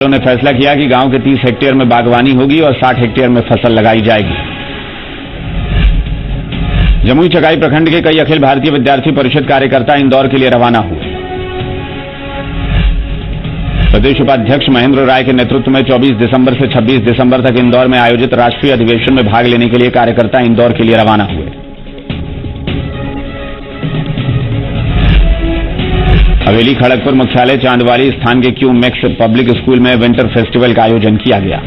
ने फैसला किया कि गांव के 30 हेक्टेयर में बागवानी होगी और 60 हेक्टेयर में फसल लगाई जाएगी। जमुई चकाई प्रखंड के कई अखिल भारतीय विद्यार्थी परिषद कार्यकर्ता इंदौर के लिए रवाना हुए। प्रदेश उपाध्यक्ष महेंद्र राय के नेतृत्व में 24 दिसंबर से 26 दिसंबर तक इंदौर में आयोजित राष्ट्रीय अधिवेशन में भाग लेने के लिए कार्यकर्ता इंदौर के लिए रवाना हुए। हवेली खड़गपुर मुख्यालय चांदवाली स्थान के क्यू मैक्स पब्लिक स्कूल में विंटर फेस्टिवल का आयोजन किया गया।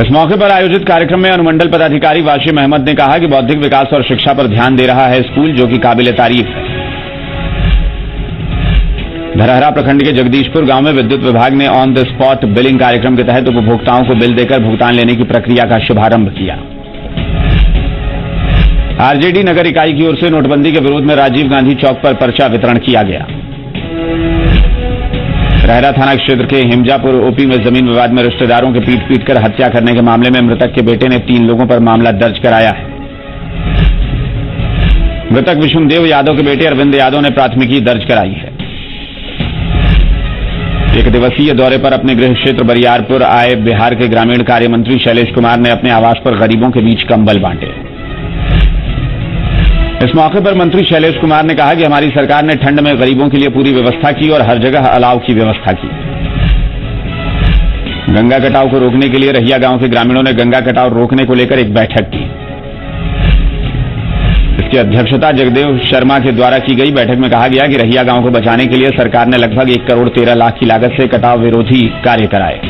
इस मौके पर आयोजित कार्यक्रम में अनुमंडल पदाधिकारी वाशिम अहमद ने कहा कि बौद्धिक विकास और शिक्षा पर ध्यान दे रहा है स्कूल, जो कि काबिल तारीफ है। धरहरा प्रखंड के जगदीशपुर गांव में विद्युत विभाग ने ऑन द स्पॉट बिलिंग कार्यक्रम के तहत उपभोक्ताओं को बिल देकर भुगतान लेने की प्रक्रिया का शुभारंभ किया। आरजेडी नगर इकाई की ओर से नोटबंदी के विरोध में राजीव गांधी चौक पर पर्चा वितरण किया गया। रहरा थाना क्षेत्र के हिमजापुर ओपी में जमीन विवाद में रिश्तेदारों के पीट कर हत्या करने के मामले में मृतक के बेटे ने 3 लोगों पर मामला दर्ज कराया है। मृतक विष्णुदेव यादव के बेटे अरविंद यादव ने प्राथमिकी दर्ज कराई है। एक दिवसीय दौरे पर अपने गृह क्षेत्र बरियारपुर आए बिहार के ग्रामीण कार्य मंत्री शैलेश कुमार ने अपने आवास पर गरीबों के बीच कंबल बांटे। इस मौके पर मंत्री शैलेश कुमार ने कहा कि हमारी सरकार ने ठंड में गरीबों के लिए पूरी व्यवस्था की और हर जगह अलाव की व्यवस्था की। गंगा कटाव को रोकने के लिए रहिया गांव के ग्रामीणों ने गंगा कटाव रोकने को लेकर एक बैठक की। इसकी अध्यक्षता जगदेव शर्मा के द्वारा की गई। बैठक में कहा गया कि रहिया गांव को बचाने के लिए सरकार ने लगभग 1 करोड़ 13 लाख की लागत से कटाव विरोधी कार्य कराए।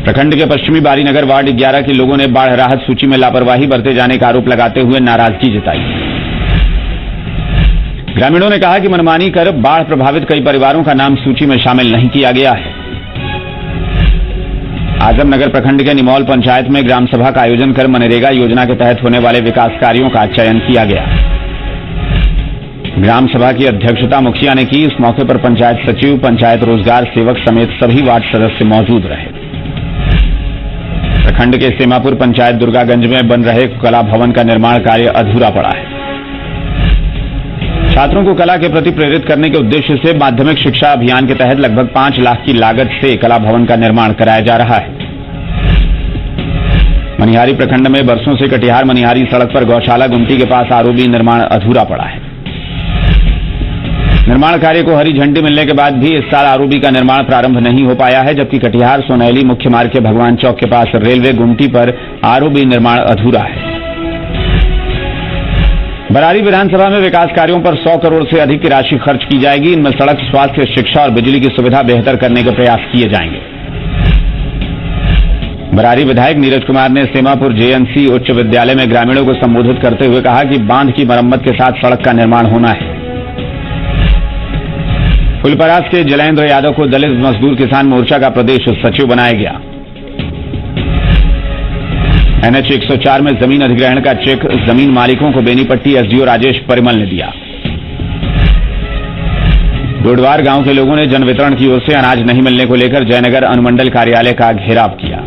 प्रखंड के पश्चिमी बारीनगर वार्ड 11 के लोगों ने बाढ़ राहत सूची में लापरवाही बरते जाने का आरोप लगाते हुए नाराजगी जताई। ग्रामीणों ने कहा कि मनमानी कर बाढ़ प्रभावित कई परिवारों का नाम सूची में शामिल नहीं किया गया है। आजमनगर प्रखंड के निमौल पंचायत में ग्राम सभा का आयोजन कर मनरेगा योजना के तहत होने वाले विकास कार्यों का चयन किया गया। ग्राम सभा की अध्यक्षता मुखिया ने की। इस मौके पर पंचायत सचिव, पंचायत रोजगार सेवक समेत सभी वार्ड सदस्य मौजूद रहे। प्रखंड के सेमापुर पंचायत दुर्गागंज में बन रहे कला भवन का निर्माण कार्य अधूरा पड़ा है। छात्रों को कला के प्रति प्रेरित करने के उद्देश्य से माध्यमिक शिक्षा अभियान के तहत लगभग 5 लाख की लागत से कला भवन का निर्माण कराया जा रहा है। मनिहारी प्रखंड में बरसों से कटिहार मनिहारी सड़क पर गौशाला गुमटी के पास आरओबी निर्माण अधूरा पड़ा है। निर्माण कार्य को हरी झंडी मिलने के बाद भी इस साल आरओबी का निर्माण प्रारंभ नहीं हो पाया है, जबकि कटिहार सोनैली मुख्य मार्ग के भगवान चौक के पास रेलवे गुमटी पर आरओबी निर्माण अधूरा है। बरारी विधानसभा में विकास कार्यों पर 100 करोड़ से अधिक की राशि खर्च की जाएगी। इनमें सड़क, स्वास्थ्य, शिक्षा और बिजली की सुविधा बेहतर करने के प्रयास किए जाएंगे। बरारी विधायक नीरज कुमार ने सेमापुर जेएनसी उच्च विद्यालय में ग्रामीणों को संबोधित करते हुए कहा कि बांध की मरम्मत के साथ सड़क का निर्माण होना है। फुलपरास के जलेंद्र यादव को दलित मजदूर किसान मोर्चा का प्रदेश सचिव बनाया गया। एनएच 104 में जमीन अधिग्रहण का चेक जमीन मालिकों को बेनीपट्टी एसडीओ राजेश परिमल ने दिया। डोडवार गांव के लोगों ने जन वितरण की ओर से अनाज नहीं मिलने को लेकर जयनगर अनुमंडल कार्यालय का घेराव किया।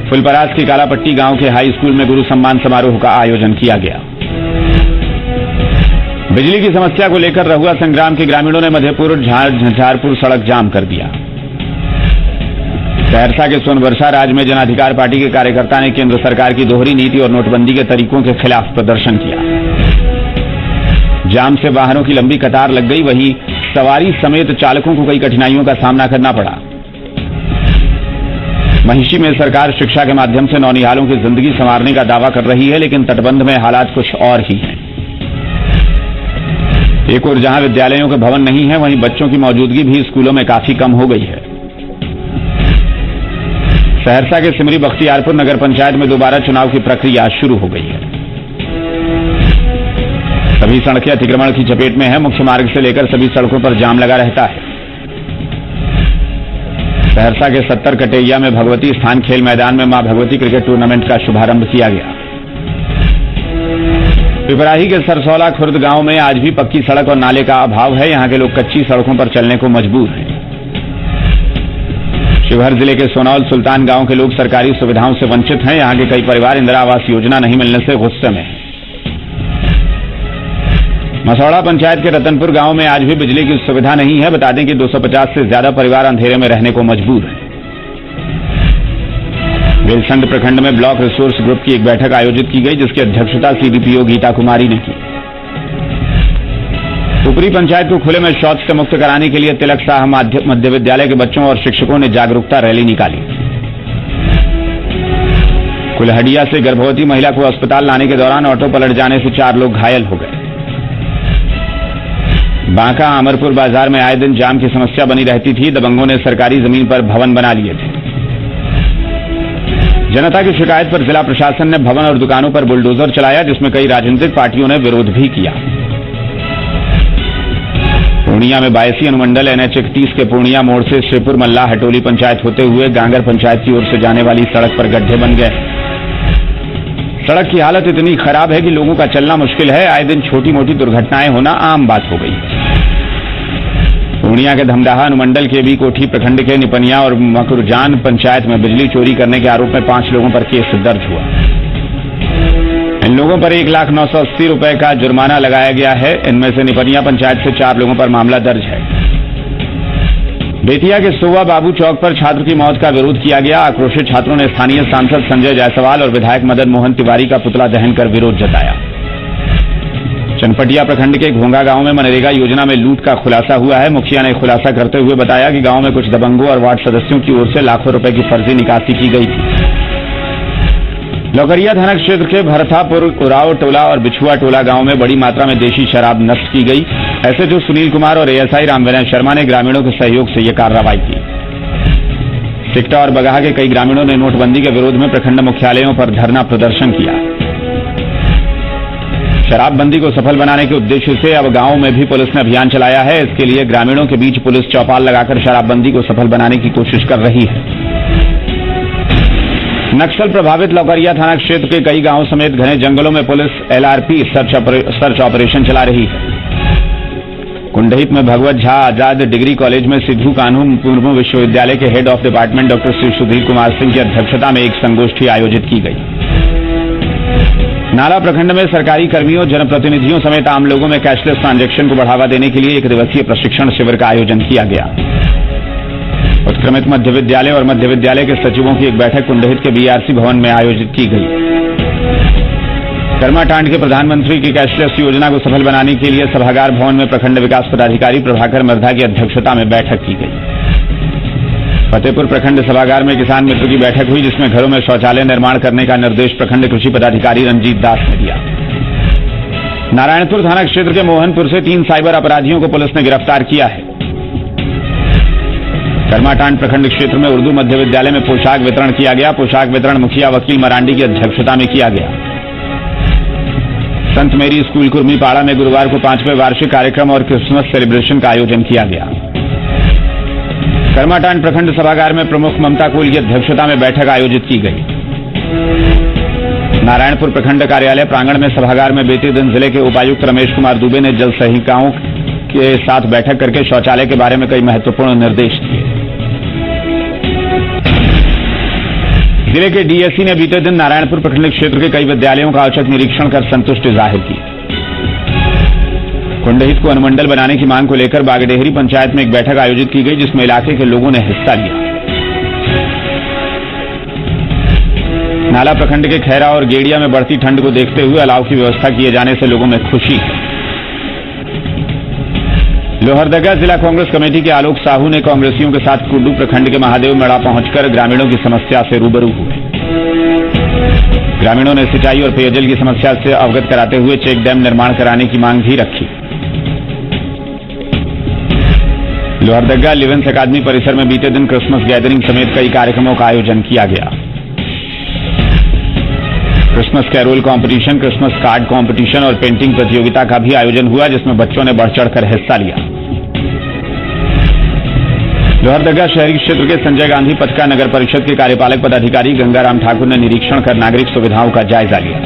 फुलपरास के कालापट्टी गांव के हाई स्कूल में गुरु सम्मान समारोह का आयोजन किया गया। बिजली की समस्या को लेकर रहुआ संग्राम के ग्रामीणों ने मधेपुर झंझारपुर सड़क जाम कर दिया। सहरसा के सोनबरसा राज में जन अधिकार पार्टी के कार्यकर्ता ने केंद्र सरकार की दोहरी नीति और नोटबंदी के तरीकों के खिलाफ प्रदर्शन किया। जाम से वाहनों की लंबी कतार लग गई। वहीं सवारी समेत चालकों को कई कठिनाइयों का सामना करना पड़ा। महिषी में सरकार शिक्षा के माध्यम से नौनिहालों की जिंदगी संवारने का दावा कर रही है, लेकिन तटबंध में हालात कुछ और ही हैं। एक और जहां विद्यालयों के भवन नहीं है, वहीं बच्चों की मौजूदगी भी स्कूलों में काफी कम हो गई है। सहरसा के सिमरी बख्तियारपुर नगर पंचायत में दोबारा चुनाव की प्रक्रिया शुरू हो गई है। सभी सड़कें अतिक्रमण की चपेट में है। मुख्य मार्ग से लेकर सभी सड़कों पर जाम लगा रहता है। सहरसा के 70 कटेइया में भगवती स्थान खेल मैदान में मां भगवती क्रिकेट टूर्नामेंट का शुभारंभ किया गया। पिपराही के सरसौला खुर्द गांव में आज भी पक्की सड़क और नाले का अभाव है। यहां के लोग कच्ची सड़कों पर चलने को मजबूर हैं। शिवहर जिले के सोनौल सुल्तान गांव के लोग सरकारी सुविधाओं से वंचित हैं। यहां के कई परिवार इंदिरा आवास योजना नहीं मिलने से गुस्से में हैं। मसौड़ा पंचायत के रतनपुर गांव में आज भी बिजली की सुविधा नहीं है। बता दें कि 250 से ज्यादा परिवार अंधेरे में रहने को मजबूर हैं। बेलसंड प्रखंड में ब्लॉक रिसोर्स ग्रुप की एक बैठक आयोजित की गई, जिसकी अध्यक्षता सीडीपीओ गीता कुमारी ने की। ऊपरी पंचायत को खुले में शौच से मुक्त कराने के लिए तिलक शाह मध्य विद्यालय के बच्चों और शिक्षकों ने जागरूकता रैली निकाली। कुल्हड़िया से गर्भवती महिला को अस्पताल लाने के दौरान ऑटो पलट जाने से 4 लोग घायल हो गए। बांका अमरपुर बाजार में आए दिन जाम की समस्या बनी रहती थी। दबंगों ने सरकारी जमीन पर भवन बना लिए थे। जनता की शिकायत पर जिला प्रशासन ने भवन और दुकानों पर बुलडोजर चलाया, जिसमें कई राजनीतिक पार्टियों ने विरोध भी किया। पूर्णिया में 22 अनुमंडल NH 31 के पूर्णिया मोड़ से श्रीपुर मल्ला हटोली पंचायत होते हुए गांगर पंचायत की ओर से जाने वाली सड़क पर गड्ढे बन गए। सड़क की हालत इतनी खराब है कि लोगों का चलना मुश्किल है। आए दिन छोटी मोटी दुर्घटनाएं होना आम बात हो गई। पूर्णिया के धमदाहा अनुमंडल के भी कोठी प्रखंड के निपनिया और मकुरजान पंचायत में बिजली चोरी करने के आरोप में 5 लोगों पर केस दर्ज हुआ। इन लोगों पर 1,980 रुपए का जुर्माना लगाया गया है। इनमें से निपनिया पंचायत से 4 लोगों पर मामला दर्ज है। बेतिया के सोवा बाबू चौक पर छात्र की मौत का विरोध किया गया। आक्रोशित छात्रों ने स्थानीय सांसद संजय जायसवाल और विधायक मदन मोहन तिवारी का पुतला दहन कर विरोध जताया। चनपटिया प्रखंड के घोंगा गांव में मनरेगा योजना में लूट का खुलासा हुआ है। मुखिया ने खुलासा करते हुए बताया कि गांव में कुछ दबंगों और वार्ड सदस्यों की ओर से लाखों रुपए की फर्जी निकासी की गई थी। लौकरिया थाना क्षेत्र के भरथापुर, उराव टोला और बिछुआ टोला गांव में बड़ी मात्रा में देशी शराब नष्ट की गई। एसएचओ सुनील कुमार और एएसआई रामविनय शर्मा ने ग्रामीणों के सहयोग से यह कार्रवाई की। सिकटा और बगहा के कई ग्रामीणों ने नोटबंदी के विरोध में प्रखंड मुख्यालयों पर धरना प्रदर्शन किया। शराबबंदी को सफल बनाने के उद्देश्य से अब गांव में भी पुलिस ने अभियान चलाया है। इसके लिए ग्रामीणों के बीच पुलिस चौपाल लगाकर शराबबंदी को सफल बनाने की कोशिश कर रही है। नक्सल प्रभावित लौकरिया थाना क्षेत्र के कई गांवों समेत घने जंगलों में पुलिस LRP सर्च ऑपरेशन चला रही है। कुंडहित में भगवत झा आजाद डिग्री कॉलेज में सिद्धू कान्हू मुर्मू विश्वविद्यालय के head of department doctor Shri Sudhir Kumar Singh की अध्यक्षता में एक संगोष्ठी आयोजित की गई। नाला प्रखंड में सरकारी कर्मियों, जनप्रतिनिधियों समेत आम लोगों में कैशलेस ट्रांजैक्शन को बढ़ावा देने के लिए 1 दिवसीय प्रशिक्षण शिविर का आयोजन किया गया। उत्क्रमित मध्य विद्यालय और मध्य विद्यालय के सचिवों की एक बैठक कुंडहित के BRC भवन में आयोजित की गई। कर्माटांड के प्रधानमंत्री की कैशलेस योजना को सफल बनाने के लिए सभागार भवन में प्रखंड विकास पदाधिकारी प्रभाकर मर्धा की अध्यक्षता में बैठक की गई। फतेहपुर प्रखंड सभागार में किसान मित्र की बैठक हुई, जिसमें घरों में शौचालय निर्माण करने का निर्देश प्रखंड कृषि पदाधिकारी रंजीत दास ने दिया। नारायणपुर थाना क्षेत्र के मोहनपुर से 3 साइबर अपराधियों को पुलिस ने गिरफ्तार किया है। कर्माटांड प्रखंड क्षेत्र में उर्दू मध्य विद्यालय में पोशाक वितरण किया गया। पोशाक वितरण मुखिया वकील मरांडी की अध्यक्षता में किया गया। संत मेरी स्कूल कुर्मीपाड़ा में गुरुवार को 5वें वार्षिक कार्यक्रम और क्रिसमस सेलिब्रेशन का आयोजन किया गया। कर्माटांड प्रखंड सभागार में प्रमुख ममता कोल की अध्यक्षता में बैठक आयोजित की गई। नारायणपुर प्रखंड कार्यालय प्रांगण में सभागार में बीते दिन जिले के उपायुक्त रमेश कुमार दुबे ने जल सहिकाओं के साथ बैठक करके शौचालय के बारे में कई महत्वपूर्ण निर्देश दिए। जिले के डीएससी ने बीते दिन नारायणपुर प्रखंड क्षेत्र के कई विद्यालयों का औचक निरीक्षण कर संतुष्टि जाहिर की। कुंडहित को अनुमंडल बनाने की मांग को लेकर बागडेहरी पंचायत में एक बैठक आयोजित की गई, जिसमें इलाके के लोगों ने हिस्सा लिया। नाला प्रखंड के खैरा और गेड़िया में बढ़ती ठंड को देखते हुए अलाव की व्यवस्था किए जाने से लोगों में खुशी है। लोहरदगा जिला कांग्रेस कमेटी के आलोक साहू ने कांग्रेसियों के साथ कुड्डू प्रखंड के महादेव मेड़ा पहुंचकर ग्रामीणों की समस्या से रूबरू हुए। ग्रामीणों ने सिंचाई और पेयजल की समस्या से अवगत कराते हुए चेक डैम निर्माण कराने की मांग भी रखी। लोहरदगा लिवेंस अकादमी परिसर में बीते दिन क्रिसमस गैदरिंग समेत कई कार्यक्रमों का आयोजन किया गया। Christmas carol competition, Christmas card competition और पेंटिंग प्रतियोगिता का भी आयोजन हुआ, जिसमें बच्चों ने बढ़ चढ़कर हिस्सा लिया। लोहरदगा शहरी क्षेत्र के संजय गांधी पथ का नगर परिषद के कार्यपालक पदाधिकारी गंगाराम ठाकुर ने निरीक्षण कर नागरिक सुविधाओं का जायजा लिया।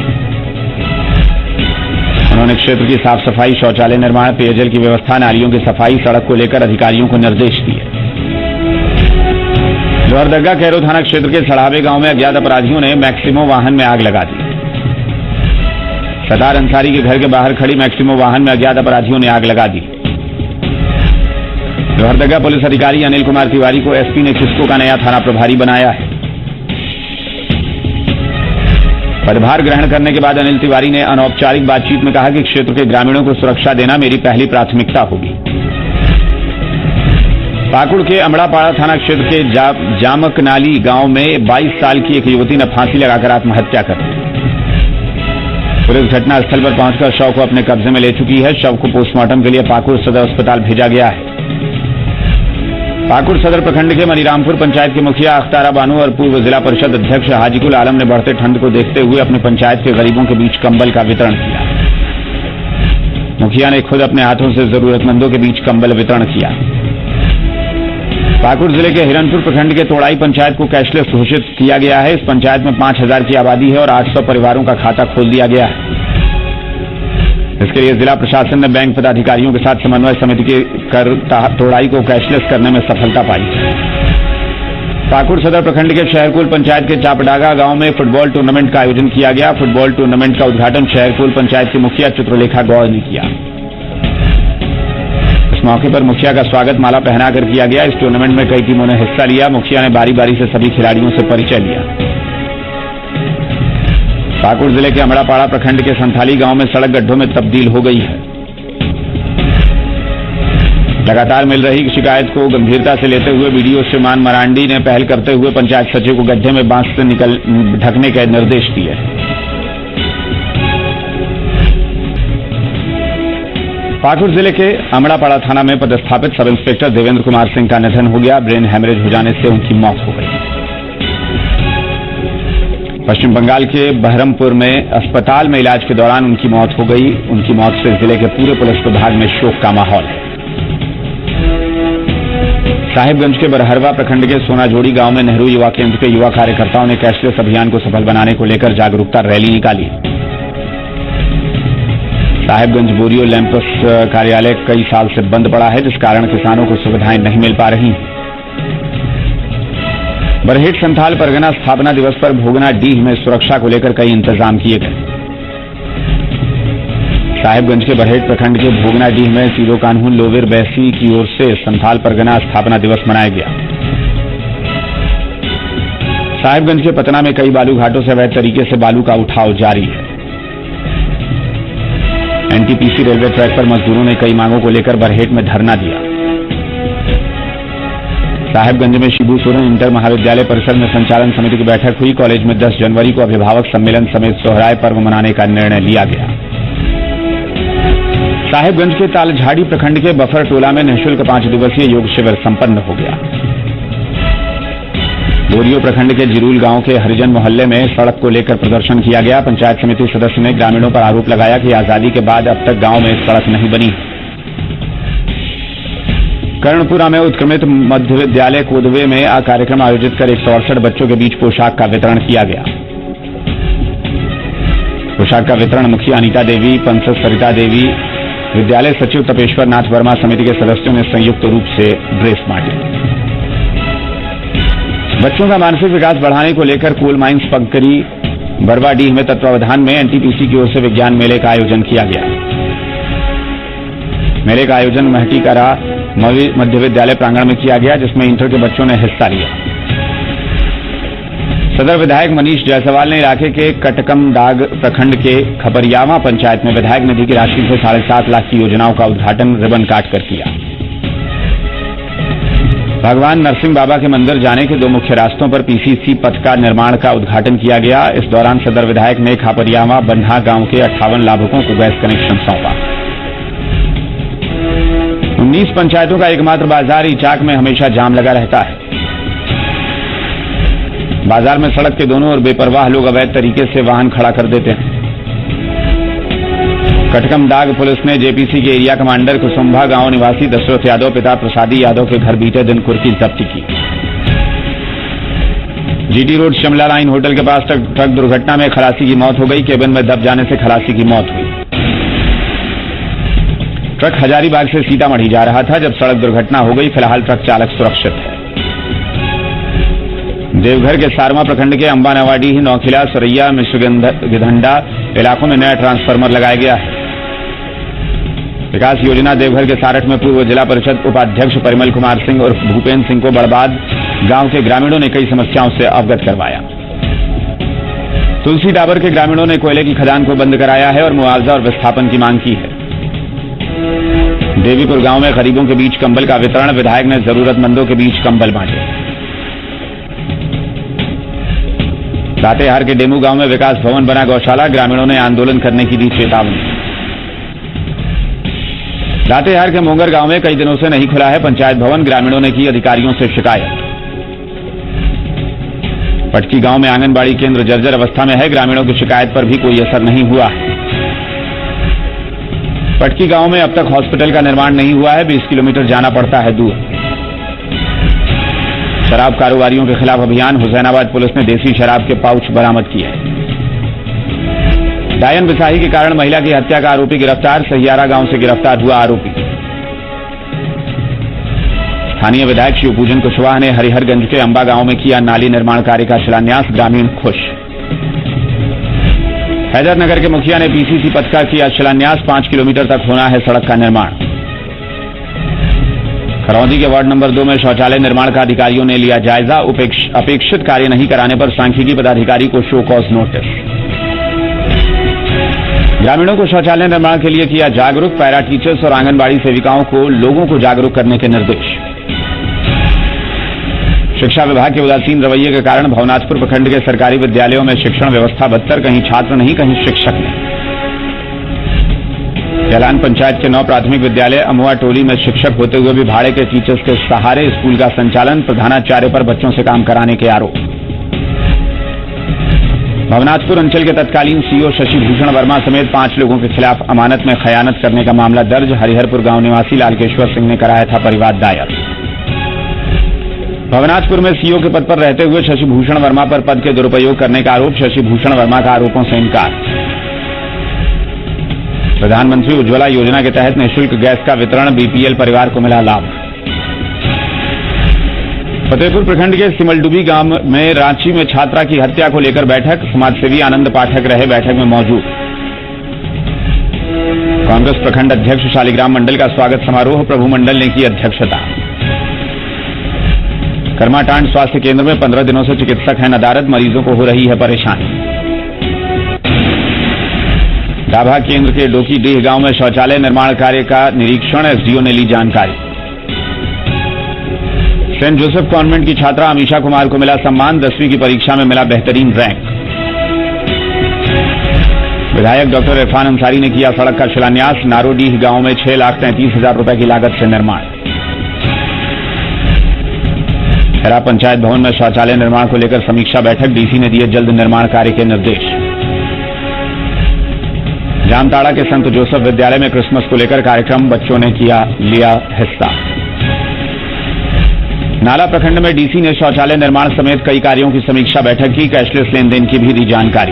उन्होंने क्षेत्र की साफ सफाई, शौचालय निर्माण, पेयजल की व्यवस्था, नालियों की सफाई, सड़क को लेकर अधिकारियों को निर्देश दिए। लोहरदगा कैरो थाना क्षेत्र के सड़ावे गांव में अज्ञात अपराधियों ने मैक्सिमो वाहन में आग लगा दी। सतार अंसारी के घर के बाहर खड़ी मैक्सिमो वाहन में अज्ञात अपराधियों ने आग लगा दी। लोहरदगा पुलिस अधिकारी अनिल कुमार तिवारी को एसपी ने किस्को का नया थाना प्रभारी बनाया है। पदभार ग्रहण करने के बाद अनिल तिवारी ने अनौपचारिक बातचीत में कहा कि क्षेत्र के ग्रामीणों को सुरक्षा देना मेरी पहली प्राथमिकता होगी। पाकुड़ के अमड़ापाड़ा थाना क्षेत्र के जामकनाली गांव में 22 साल की एक युवती ने फांसी लगाकर आत्महत्या कर ली। पुलिस घटनास्थल पर पहुंचकर शव को अपने कब्जे में ले चुकी है। शव को पोस्टमार्टम के लिए पाकुड़ सदर अस्पताल भेजा गया है। पाकुड़ सदर प्रखंड के मनीरामपुर पंचायत के मुखिया अख्तारा बानो और पूर्व जिला परिषद अध्यक्ष हाजीकुल आलम ने बढ़ते ठंड को देखते हुए अपने पंचायत के गरीबों के बीच कंबल का वितरण किया। मुखिया ने खुद अपने हाथों से जरूरतमंदों के बीच कंबल वितरण किया। पाकुड़ जिले के हिरनपुर प्रखंड के तोड़ाई पंचायत को कैशलेस घोषित किया गया है। इस पंचायत में 5000 की आबादी है और 800 परिवारों का खाता खोल दिया गया है। इसके लिए जिला प्रशासन ने बैंक पदाधिकारियों के साथ समन्वय समिति के कर तोड़ाई को कैशलेस करने में सफलता पाई। पाकुड़ सदर प्रखंड के शहरकुल पंचायत के चापडागा गांव में फुटबॉल टूर्नामेंट का आयोजन किया गया। फुटबॉल टूर्नामेंट का उद्घाटन शहरकुल पंचायत की मुखिया चित्रलेखा गौड़ ने किया। इस मौके पर मुखिया का स्वागत माला पहनाकर किया गया। इस टूर्नामेंट में कई टीमों ने हिस्सा लिया। मुखिया ने बारी बारी से सभी खिलाड़ियों से परिचय लिया। पाकुड़ जिले के अमड़ापाड़ा प्रखंड के संथाली गांव में सड़क गड्ढों में तब्दील हो गई है। लगातार मिल रही शिकायत को गंभीरता से लेते हुए बीडीओ श्रीमान मरांडी ने पहल करते हुए पंचायत सचिव को गड्ढे में बांस से ढकने के निर्देश दिए। पाकुड़ जिले के अमड़ापाड़ा थाना में पदस्थापित सब इंस्पेक्टर देवेंद्र कुमार सिंह का निधन हो गया। ब्रेन हेमरेज हो जाने से उनकी मौत हो गई। पश्चिम बंगाल के बहरमपुर में अस्पताल में इलाज के दौरान उनकी मौत हो गई। उनकी मौत से जिले के पूरे पुलिस विभाग में शोक का माहौल है। साहिबगंज के बरहरवा प्रखंड के सोनाजोड़ी गांव में नेहरू युवा केंद्र के युवा कार्यकर्ताओं ने कैशलेस अभियान को सफल बनाने को लेकर जागरूकता रैली निकाली। साहिबगंज बोरियो लैंपस कार्यालय कई साल से बंद पड़ा है, जिस कारण किसानों को सुविधाएं नहीं मिल पा रही। बरहेट संथाल परगना स्थापना दिवस पर भोगना डीह में सुरक्षा को लेकर कई इंतजाम किए गए। साहिबगंज के बरहेट प्रखंड के भोगना डीह में सीरो कानून लोवेर बैसी की ओर से संथाल परगना स्थापना दिवस मनाया गया। साहिबगंज के पतना में कई बालू घाटों से अवैध तरीके से बालू का उठाव जारी है। एनटीपीसी रेलवे ट्रैक पर मजदूरों ने कई मांगों को लेकर बरहेट में धरना दिया। साहिबगंज में शिबू सोरेन इंटर महाविद्यालय परिसर में संचालन समिति की बैठक हुई। कॉलेज में 10 जनवरी को अभिभावक सम्मेलन समेत सोहराय पर्व मनाने का निर्णय लिया गया। साहिबगंज के तालझाड़ी प्रखंड के बफर टोला में निःशुल्क 5 दिवसीय योग शिविर संपन्न हो गया। बोरियो प्रखंड के जिरूल गांव के हरिजन मोहल्ले में सड़क को लेकर प्रदर्शन किया गया। पंचायत समिति सदस्य ने ग्रामीणों पर आरोप लगाया कि आजादी के बाद अब तक गांव में सड़क नहीं बनी। कर्णपुरा में उत्क्रमित मध्य विद्यालय कोदवे में कार्यक्रम आयोजित कर 168 बच्चों के बीच पोशाक का वितरण किया गया। पोशाक का वितरण मुखिया अनीता देवी, पंसद सरिता देवी, विद्यालय सचिव तपेश्वर नाथ वर्मा समिति के सदस्यों ने संयुक्त रूप से ड्रेस बांटे। बच्चों का मानसिक विकास बढ़ाने को लेकर कोल माइंस पंकरी बरवाडीह में तत्वावधान में एनटीपीसी की ओर से विज्ञान मेले का आयोजन किया गया। मेले का आयोजन महटीकरा मध्य विद्यालय प्रांगण में किया गया, जिसमें इंटर के बच्चों ने हिस्सा लिया। सदर विधायक मनीष जायसवाल ने इलाके के कटकमडाग प्रखंड के खपरियावा पंचायत में विधायक निधि की राशि से 7.5 लाख की योजनाओं का उद्घाटन रिबन काटकर किया। भगवान नरसिंह बाबा के मंदिर जाने के 2 मुख्य रास्तों पर पीसीसी पथ का निर्माण का उद्घाटन किया गया। इस दौरान सदर विधायक ने खापरियावा बन्हा गांव के 58 लाभुकों को गैस कनेक्शन सौंपा। 19 पंचायतों का एकमात्र बाजार इचाक में हमेशा जाम लगा रहता है। बाजार में सड़क के दोनों ओर बेपरवाह लोग अवैध तरीके से वाहन खड़ा कर देते हैं। कटकमडाग पुलिस ने जेपीसी के एरिया कमांडर कुसुम्भा गांव निवासी दशरथ यादव पिता प्रसादी यादव के घर बीते दिन कुर्की जब्ती की। GT road Shimla line hotel के पास ट्रक दुर्घटना में खलासी की मौत हो गई। केबिन में दब जाने से खलासी की मौत हुई। ट्रक हजारीबाग से सीतामढ़ी जा रहा था जब सड़क दुर्घटना हो गई। फिलहाल ट्रक चालक सुरक्षित है। देवघर के सारमा प्रखंड के अंबा नवाडीह, नौखिला, सरैया, मिश्रगंधा इलाकों में नया ट्रांसफार्मर लगाया गया है। विकास योजना देवघर के सारठ में पूर्व जिला परिषद उपाध्यक्ष परिमल कुमार सिंह और भूपेन्द्र सिंह को बड़बाद गांव के ग्रामीणों ने कई समस्याओं से अवगत करवाया। तुलसी डाबर के ग्रामीणों ने कोयले की खदान को बंद कराया है और मुआवजा और विस्थापन की मांग की है। देवीपुर गांव में गरीबों के बीच कंबल का वितरण, विधायक ने जरूरतमंदों के बीच कंबल बांटे। लातेहार के डेमू गांव में विकास भवन बना गौशाला, ग्रामीणों ने आंदोलन करने की दी चेतावनी। लातेहार के मोंगर गांव में कई दिनों से नहीं खुला है पंचायत भवन, ग्रामीणों ने की अधिकारियों से शिकायत। पटकी गांव में आंगनबाड़ी केंद्र जर्जर अवस्था में है, ग्रामीणों की शिकायत पर भी कोई असर नहीं हुआ है। पटकी गांव में अब तक हॉस्पिटल का निर्माण नहीं हुआ है, 20 किलोमीटर जाना पड़ता है दूर। शराब कारोबारियों के खिलाफ अभियान, हुसैनाबाद पुलिस ने देसी शराब के पाउच बरामद किए। डायन बिसाही के कारण महिला की हत्या का आरोपी गिरफ्तार, सहियारा गांव से गिरफ्तार हुआ आरोपी। स्थानीय विधायक शिवपूजन कुशवाहा ने हरिहरगंज के अंबा गांव में किया नाली निर्माण कार्य का शिलान्यास, ग्रामीण खुश। हैदरनगर के मुखिया ने पीसीसी पथ का किया शिलान्यास, 5 किलोमीटर तक होना है सड़क का निर्माण। खरौंदी के वार्ड नंबर 2 में शौचालय निर्माण का अधिकारियों ने लिया जायजा, अपेक्षित कार्य नहीं कराने पर सांख्यिकी पदाधिकारी को शो कॉज नोटिस। ग्रामीणों को शौचालय निर्माण के लिए किया जागरूक, पैरा टीचर्स और आंगनबाड़ी सेविकाओं को लोगों को जागरूक करने के निर्देश। शिक्षा विभाग के उदासीन रवैये के कारण भवनाथपुर प्रखंड के सरकारी विद्यालयों में शिक्षण व्यवस्था बदतर, कहीं छात्र नहीं कहीं शिक्षक नहीं। कैलान पंचायत के 9 प्राथमिक विद्यालय अमुआ टोली में शिक्षक होते हुए भी भाड़े के टीचर्स के सहारे स्कूल का संचालन, प्रधानाचार्य पर बच्चों से काम कराने के आरोप। भवनाथपुर अंचल के तत्कालीन सीओ शशि भूषण वर्मा समेत 5 लोगों के खिलाफ अमानत में खयानत करने का मामला दर्ज, हरिहरपुर गांव निवासी लालकेश्वर सिंह ने कराया था परिवाद दायर। भवनाथपुर में सीओ के पद पर रहते हुए शशि भूषण वर्मा पर पद के दुरुपयोग करने का आरोप, शशि भूषण वर्मा का आरोपों से इनकार। प्रधानमंत्री उज्ज्वला योजना के तहत निःशुल्क गैस का वितरण, बीपीएल परिवार को मिला लाभ। फतेहपुर प्रखंड के सिमलडुबी गांव में रांची में छात्रा की हत्या को लेकर बैठक, समाजसेवी आनंद पाठक रहे बैठक में मौजूद। कांग्रेस प्रखंड अध्यक्ष शालिग्राम मंडल का स्वागत समारोह, प्रभु मंडल ने की अध्यक्षता। कर्माटांड स्वास्थ्य केंद्र में 15 दिनों से चिकित्सक हैं नदारद, मरीजों को हो रही है परेशानी। डाभा केंद्र के डोकीडीह गांव में शौचालय निर्माण कार्य का निरीक्षण, एसडीओ ने ली जानकारी। सेंट जोसेफ कॉन्वेंट की छात्रा अमीशा कुमार को मिला सम्मान, 10वीं की परीक्षा में मिला बेहतरीन रैंक। विधायक डॉक्टर इरफान अंसारी ने किया सड़क का शिलान्यास, नारोडीह गांव में 6,33,000 रुपए की लागत से निर्माण। खैरा पंचायत भवन में शौचालय निर्माण को लेकर समीक्षा बैठक, डीसी ने दिए जल्द निर्माण कार्य के निर्देश। जामताड़ा के संत जोसेफ विद्यालय में क्रिसमस को लेकर कार्यक्रम, बच्चों ने लिया हिस्सा। नाला प्रखंड में डीसी ने शौचालय निर्माण समेत कई कार्यों की समीक्षा बैठक की, कैशलेस लेन देन की भी दी जानकारी।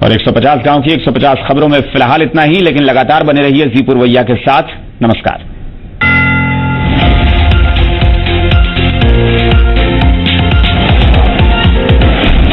और 150 गांव की 150 खबरों में फिलहाल इतना ही, लेकिन लगातार बने रहिए जी पुरवैया के साथ। नमस्कार।